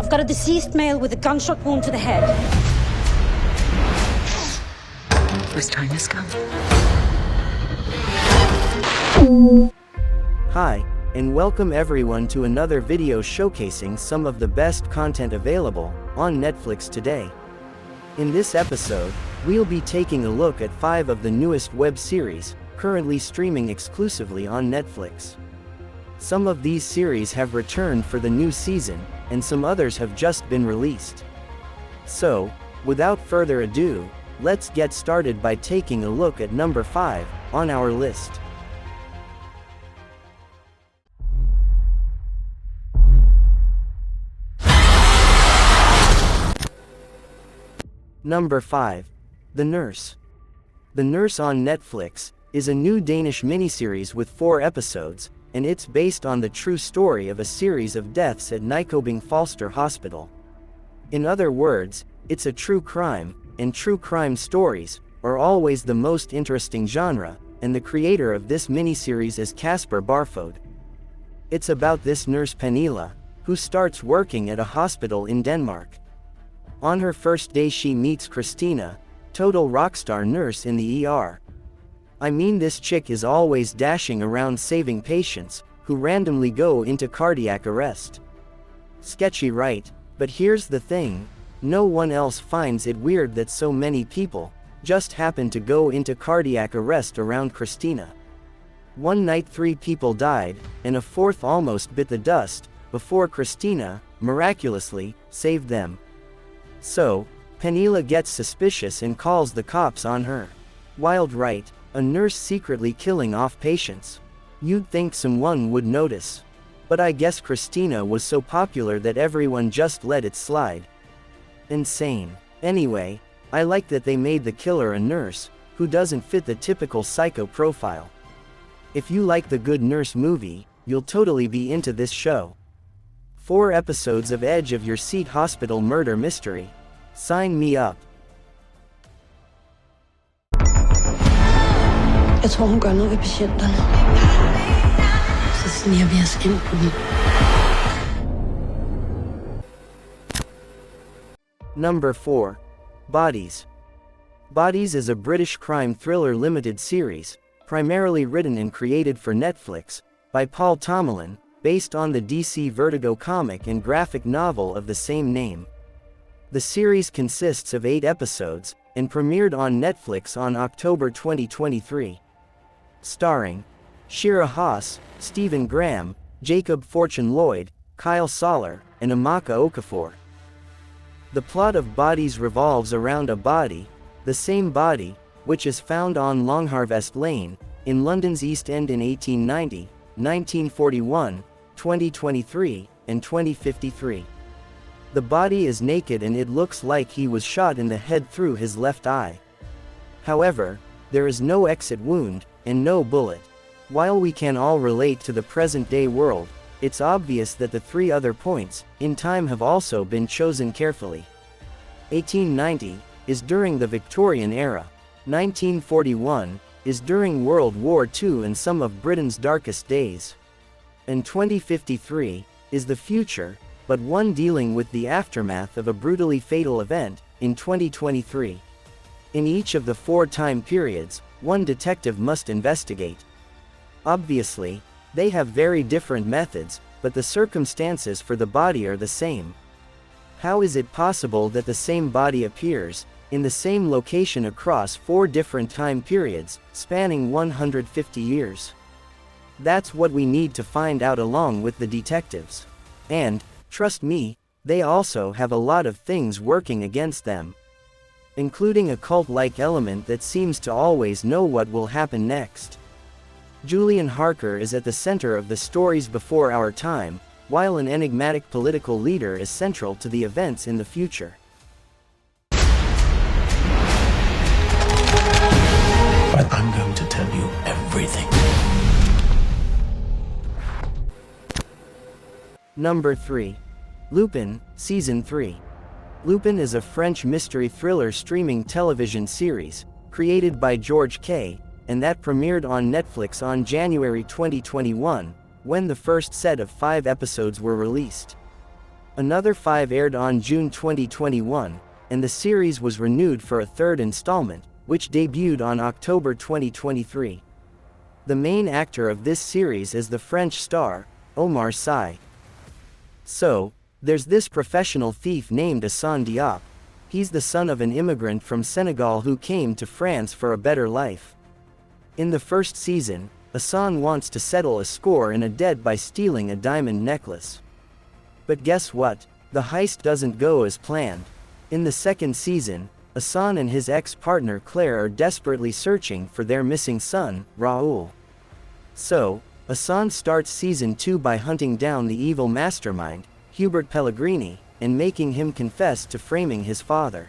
I've got a deceased male with a gunshot wound to the head. Whose time has come? Hi, and welcome everyone to another video showcasing some of the best content available on Netflix today. In this episode, we'll be taking a look at 5 of the newest web series, currently streaming exclusively on Netflix. Some of these series have returned for the new season, and some others have just been released. So, without further ado, let's get started by taking a look at number 5 on our list. Number 5. The Nurse. The Nurse on Netflix is a new Danish miniseries with 4 episodes, and it's based on the true story of a series of deaths at Nykøbing Falster Hospital. In other words, it's a true crime, and true crime stories are always the most interesting genre, and the creator of this miniseries is Kasper Barfod. It's about this nurse Pernille, who starts working at a hospital in Denmark. On her first day she meets Christina, total rockstar nurse in the ER. I mean, this chick is always dashing around saving patients who randomly go into cardiac arrest. Sketchy, right? But here's the thing, no one else finds it weird that so many people just happen to go into cardiac arrest around Christina. One night 3 people died, and a 4th almost bit the dust before Christina, miraculously, saved them. So, Pernille gets suspicious and calls the cops on her. Wild, right? A nurse secretly killing off patients. You'd think someone would notice. But I guess Christina was so popular that everyone just let it slide. Insane. Anyway, I like that they made the killer a nurse, who doesn't fit the typical psycho profile. If you like the Good Nurse movie, you'll totally be into this show. 4 episodes of edge of your seat hospital murder mystery. Sign me up. Jeg tror, hun gør noget ved patienterne. Så sniger vi os ind på dem. Number 4. Bodies. Bodies is a British crime thriller limited series, primarily written and created for Netflix, by Paul Tomlin, based on the DC Vertigo comic and graphic novel of the same name. The series consists of 8 episodes, and premiered on Netflix on October 2023. Starring Shira Haas, Stephen Graham, Jacob Fortune Lloyd, Kyle Soller, and Amaka Okafor. The plot of Bodies revolves around a body, the same body, which is found on Longharvest Lane, in London's East End in 1890, 1941, 2023, and 2053. The body is naked and it looks like he was shot in the head through his left eye. However, there is no exit wound, and no bullet. While we can all relate to the present-day world, it's obvious that the 3 other points in time have also been chosen carefully. 1890 is during the Victorian era. 1941 is during World War II and some of Britain's darkest days. And 2053 is the future, but one dealing with the aftermath of a brutally fatal event in 2023. In each of the 4 time periods, one detective must investigate. Obviously, they have very different methods, but the circumstances for the body are the same. How is it possible that the same body appears in the same location across 4 different time periods, spanning 150 years? That's what we need to find out along with the detectives. And, trust me, they also have a lot of things working against them, including a cult-like element that seems to always know what will happen next. Julian Harker is at the center of the stories before our time, while an enigmatic political leader is central to the events in the future. But I'm going to tell you everything. Number 3. Lupin, Season 3. Lupin is a French mystery thriller streaming television series, created by George K., and that premiered on Netflix on January 2021, when the first set of 5 episodes were released. Another 5 aired on June 2021, and the series was renewed for a third installment, which debuted on October 2023. The main actor of this series is the French star, Omar Sy. So, there's this professional thief named Assane Diop. He's the son of an immigrant from Senegal who came to France for a better life. In the first season, Assane wants to settle a score in a debt by stealing a diamond necklace. But guess what? The heist doesn't go as planned. In the second season, Assane and his ex-partner Claire are desperately searching for their missing son, Raoul. So, Assane starts season 2 by hunting down the evil mastermind, Hubert Pellegrini, and making him confess to framing his father.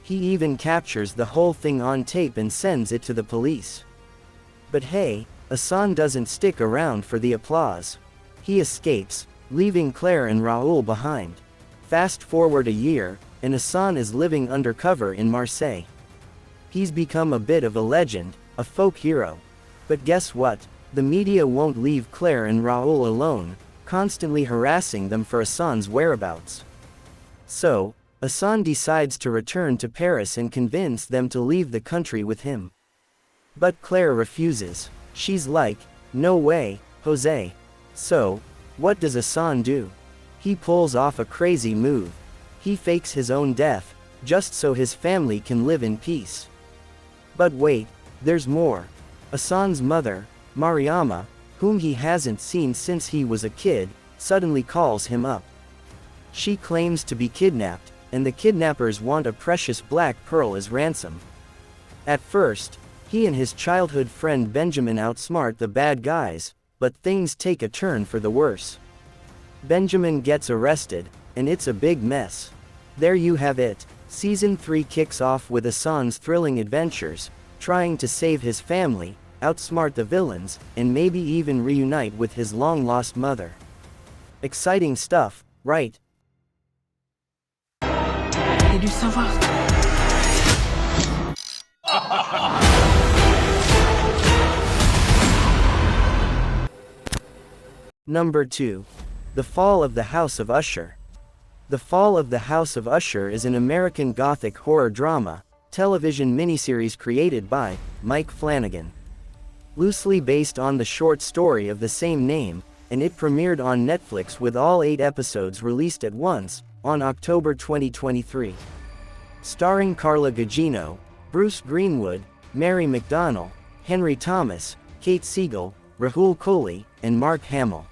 He even captures the whole thing on tape and sends it to the police. But hey, Assane doesn't stick around for the applause. He escapes, leaving Claire and Raoul behind. Fast forward a year, and Assane is living undercover in Marseille. He's become a bit of a legend, a folk hero. But guess what? The media won't leave Claire and Raoul alone, constantly harassing them for Assane's whereabouts. So, Assane decides to return to Paris and convince them to leave the country with him. But Claire refuses. She's like, "No way, Jose." So, what does Assane do? He pulls off a crazy move. He fakes his own death, just so his family can live in peace. But wait, there's more. Assane's mother, Mariama, whom he hasn't seen since he was a kid, suddenly calls him up. She claims to be kidnapped, and the kidnappers want a precious black pearl as ransom. At first, he and his childhood friend Benjamin outsmart the bad guys, but things take a turn for the worse. Benjamin gets arrested, and it's a big mess. There you have it. Season 3 kicks off with Assane's thrilling adventures, trying to save his family, outsmart the villains, and maybe even reunite with his long-lost mother. Exciting stuff, right? Et du savoir. Number 2. The Fall of the House of Usher. The Fall of the House of Usher is an American Gothic horror drama, television miniseries created by Mike Flanagan. Loosely based on the short story of the same name, and it premiered on Netflix with all 8 episodes released at once, on October 2023. Starring Carla Gugino, Bruce Greenwood, Mary McDonnell, Henry Thomas, Kate Siegel, Rahul Kohli, and Mark Hamill.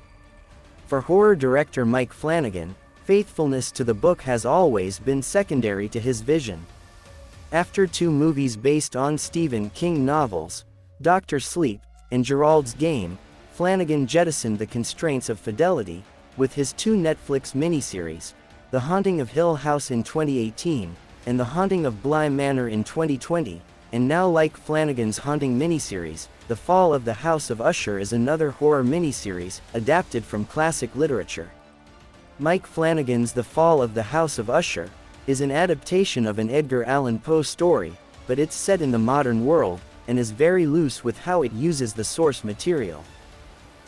For horror director Mike Flanagan, faithfulness to the book has always been secondary to his vision. After 2 movies based on Stephen King novels, Dr. Sleep, and Gerald's Game, Flanagan jettisoned the constraints of fidelity, with his 2 Netflix miniseries, The Haunting of Hill House in 2018, and The Haunting of Bly Manor in 2020, and now like Flanagan's Haunting miniseries, The Fall of the House of Usher is another horror miniseries, adapted from classic literature. Mike Flanagan's The Fall of the House of Usher is an adaptation of an Edgar Allan Poe story, but it's set in the modern world, and is very loose with how it uses the source material.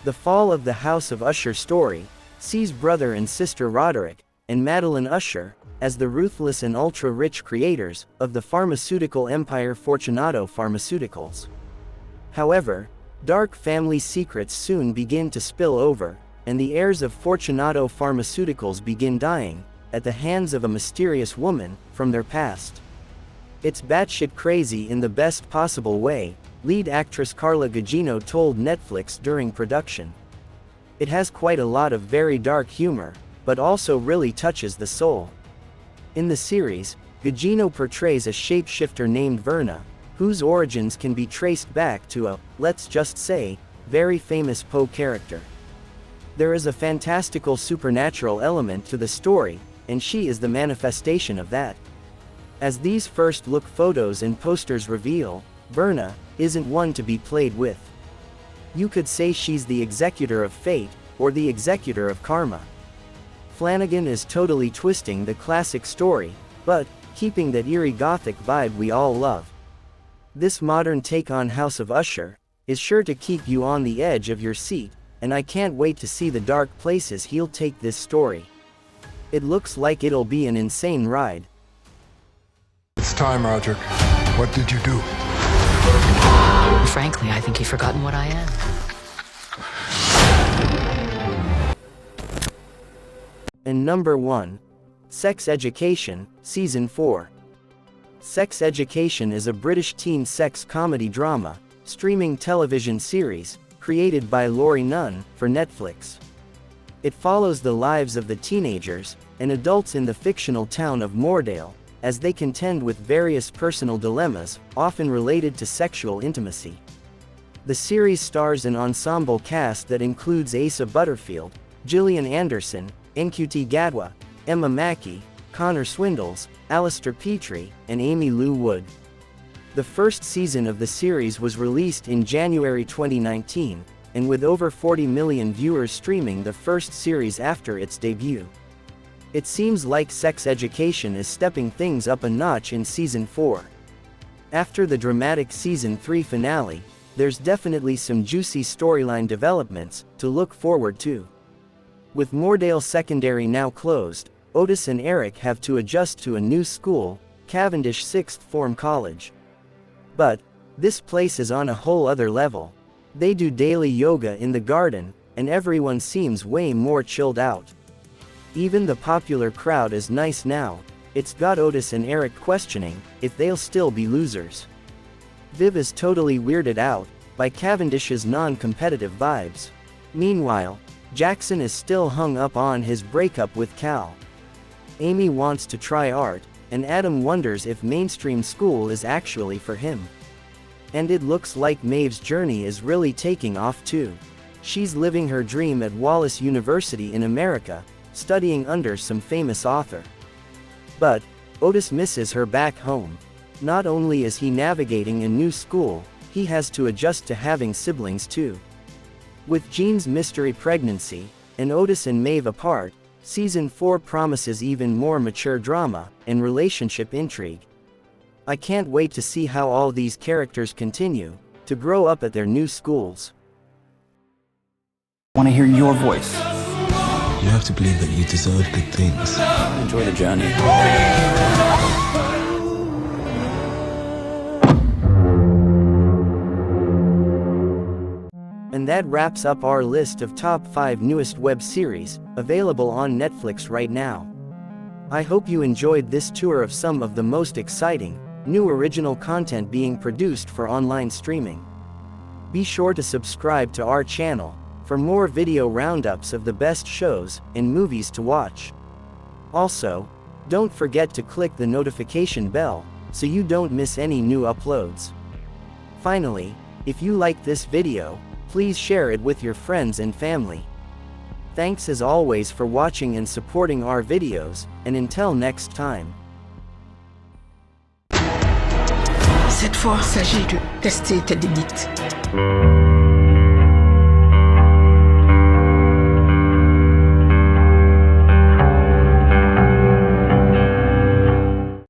The Fall of the House of Usher story sees brother and sister Roderick and Madeline Usher as the ruthless and ultra-rich creators of the pharmaceutical empire Fortunato Pharmaceuticals. However, dark family secrets soon begin to spill over, and the heirs of Fortunato Pharmaceuticals begin dying at the hands of a mysterious woman from their past. It's batshit crazy in the best possible way, lead actress Carla Gugino told Netflix during production. It has quite a lot of very dark humor, but also really touches the soul. In the series, Gugino portrays a shapeshifter named Verna, whose origins can be traced back to a, let's just say, very famous Poe character. There is a fantastical supernatural element to the story, and she is the manifestation of that. As these first-look photos and posters reveal, Verna isn't one to be played with. You could say she's the executor of fate, or the executor of karma. Flanagan is totally twisting the classic story, but keeping that eerie gothic vibe we all love. This modern take on House of Usher is sure to keep you on the edge of your seat, and I can't wait to see the dark places he'll take this story. It looks like it'll be an insane ride. It's time, Roger. What did you do? Frankly, I think you've forgotten what I am. And number 1. Sex Education, Season 4. Sex Education is a British teen sex comedy drama, streaming television series, created by Laurie Nunn, for Netflix. It follows the lives of the teenagers and adults in the fictional town of Moordale, as they contend with various personal dilemmas, often related to sexual intimacy. The series stars an ensemble cast that includes Asa Butterfield, Gillian Anderson, Nqt Gadwa, Emma Mackey, Connor Swindles, Alistair Petrie, and Amy Lou Wood. The first season of the series was released in January 2019, and with over 40 million viewers streaming the first series after its debut. It seems like Sex Education is stepping things up a notch in Season 4. After the dramatic Season 3 finale, there's definitely some juicy storyline developments to look forward to. With Moordale Secondary now closed, Otis and Eric have to adjust to a new school, Cavendish Sixth Form College. But this place is on a whole other level. They do daily yoga in the garden, and everyone seems way more chilled out. Even the popular crowd is nice now. It's got Otis and Eric questioning if they'll still be losers. Viv is totally weirded out by Cavendish's non-competitive vibes. Meanwhile, Jackson is still hung up on his breakup with Cal. Amy wants to try art, and Adam wonders if mainstream school is actually for him. And it looks like Maeve's journey is really taking off too. She's living her dream at Wallace University in America, studying under some famous author. But Otis misses her back home. Not only is he navigating a new school, he has to adjust to having siblings too. With Jean's mystery pregnancy, and Otis and Maeve apart, Season 4 promises even more mature drama and relationship intrigue. I can't wait to see how all these characters continue to grow up at their new schools. I want to hear your voice. You have to believe that you deserve good things. Enjoy the journey. And that wraps up our list of top 5 newest web series, available on Netflix right now. I hope you enjoyed this tour of some of the most exciting, new original content being produced for online streaming. Be sure to subscribe to our channel for more video roundups of the best shows and movies to watch. Also, don't forget to click the notification bell so you don't miss any new uploads. Finally, if you like this video, please share it with your friends and family. Thanks as always for watching and supporting our videos, and until next time. Cette fois, il s'agit de tester tes limites.